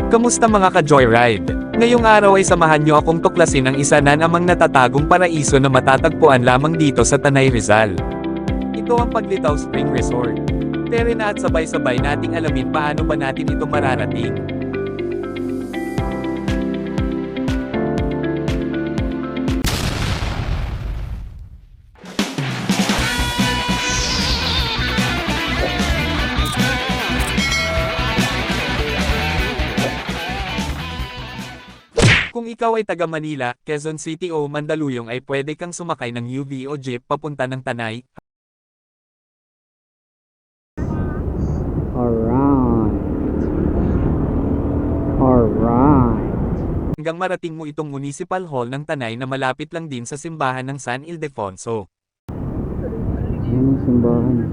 Kamusta mga ka-joyride? Ngayong araw ay samahan nyo akong tuklasin ang isa na namang natatagong paraiso na matatagpuan lamang dito sa Tanay Rizal. Ito ang Paglitaw Spring Resort. Tere na at sabay-sabay nating alamin paano ba natin ito mararating. Kung ikaw ay taga Manila, Quezon City o Mandaluyong ay pwede kang sumakay ng UV o jeep papunta ng Tanay. Alright. Hanggang marating mo itong Municipal Hall ng Tanay na malapit lang din sa simbahan ng San Ildefonso. Ayan yung simbahan.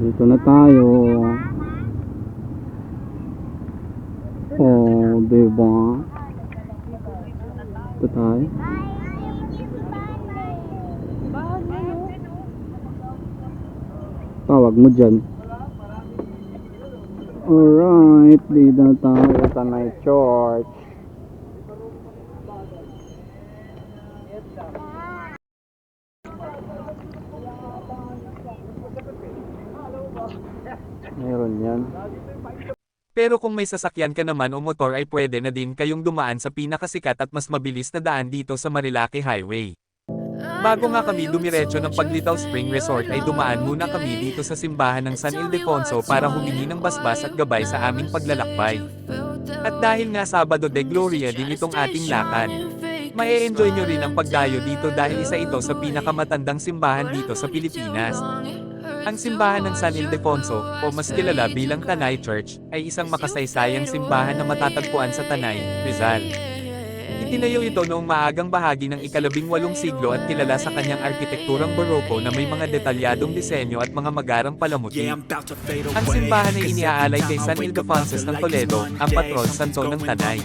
Dito na tayo. Oh, diba? Ito tayo. Tawag mo dyan. Alright, dito na tayo sa Tanay Church. Meron yan. Pero kung may sasakyan ka naman o motor ay pwede na din kayong dumaan sa pinakasikat at mas mabilis na daan dito sa Marilaki Highway. Bago nga kami dumiretso ng Paglitaw Spring Resort ay dumaan muna kami dito sa simbahan ng San Ildefonso para humingi ng basbas at gabay sa aming paglalakbay. At dahil nga Sabado de Gloria din itong ating lakad, mae-enjoy nyo rin ang pagdayo dito dahil isa ito sa pinakamatandang simbahan dito sa Pilipinas. Ang simbahan ng San Ildefonso, o mas kilala bilang Tanay Church, ay isang makasaysayang simbahan na matatagpuan sa Tanay, Rizal. Itinayo ito noong maagang bahagi ng ika-18 siglo at kilala sa kanyang arkitekturang baroko na may mga detalyadong disenyo at mga magarang palamuti. Ang simbahan ay iniaalay kay San Ildefonso ng Toledo, ang patron santo ng Tanay.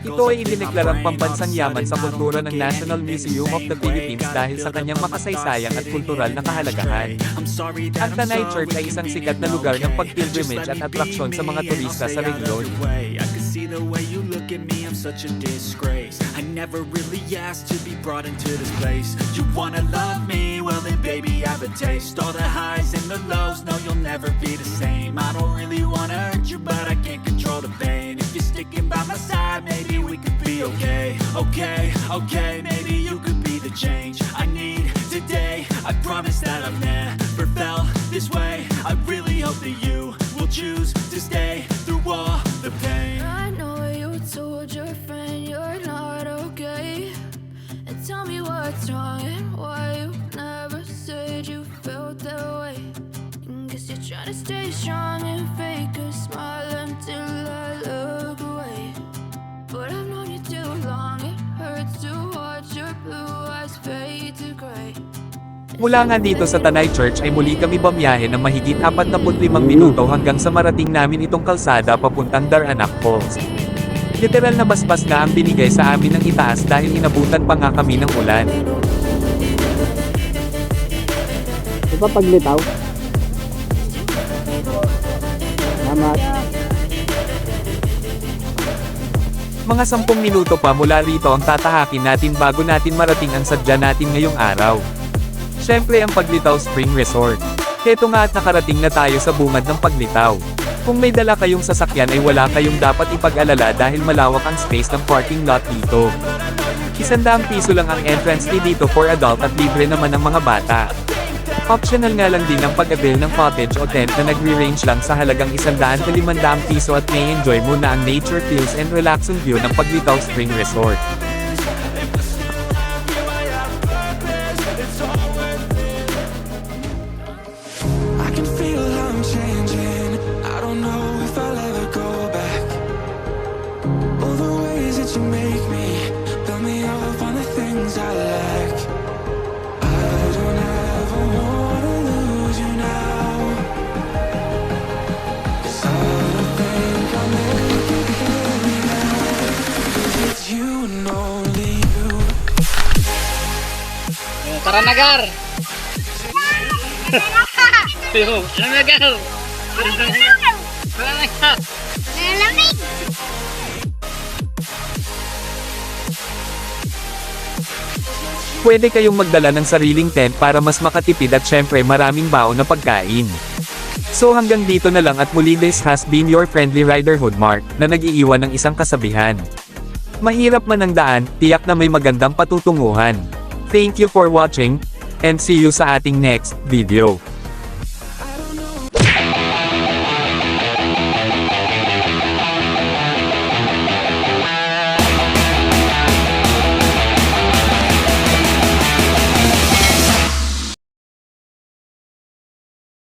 Ito ay idineklarang pambansang yaman sa kultura ng National Museum of the Philippines dahil sa kanyang makasaysayang at kultural na kahalagahan. Ang Tanay Church ay isang sikat na lugar ng pag-pilgrimage at atraksyon sa mga turista sa rehiyon. See the way you look at me, I'm such a disgrace. I never really asked to be brought into this place. You wanna love me? Well then baby I have a taste. All the highs and the lows, no you'll never be the same. I don't really wanna hurt you but I can't control the pain. If you're sticking by my side, maybe we could be okay. Okay, maybe you could be the change I need today. I promise that I've never felt this way. I really hope that you will choose to stay through all the pain. I know you told your friend you're not okay, and tell me what's wrong and why you never said you felt that way. Guess you're trying to stay strong and fake a smile until I look away. But I've known you too long, it hurts to watch your blue eyes fade to gray. Mula nga dito sa Tanay Church ay muli kami bumiyahe ng mahigit 45 minuto hanggang sa marating namin itong kalsada papuntang Daranak Falls. Literal na basbas nga ang binigay sa amin ng itaas dahil inabutan pa nga kami ng ulan. Ito pa Paglitaw. Salamat. Mga 10 minuto pa mula rito ang tatahakin natin bago natin marating ang sadya natin ngayong araw. Siyempre ang Paglitaw Spring Resort. Heto nga at nakarating na tayo sa bungad ng Paglitaw. Kung may dala kayong sasakyan ay wala kayong dapat ipag-alala dahil malawak ang space ng parking lot dito. 100 piso lang ang entrance fee dito for adult at libre naman ang mga bata. Optional nga lang din ang pag-avail ng cottage o tent na nagre-range lang sa halagang 100 to 500 piso at may enjoy mo na ang nature feels and relaxing view ng Paglitaw Spring Resort. I can feel how I'm changing. I don't know if I'll ever go back. All the ways that you make me build me up on the things I lack. I don't ever wanna lose you now. 'Cause I don't think I'll make it through now. 'Cause it's you and Ranagar! Ranagar! Ranagar! Malamig! Pwede kayong magdala ng sariling tent para mas makatipid at syempre maraming baon na pagkain. So hanggang dito na lang at muli, this has been your friendly Riderhood Mark, na nag-iiwan ng isang kasabihan. Mahirap man ang daan, tiyak na may magandang patutunguhan. Thank you for watching, and see you sa ating next video.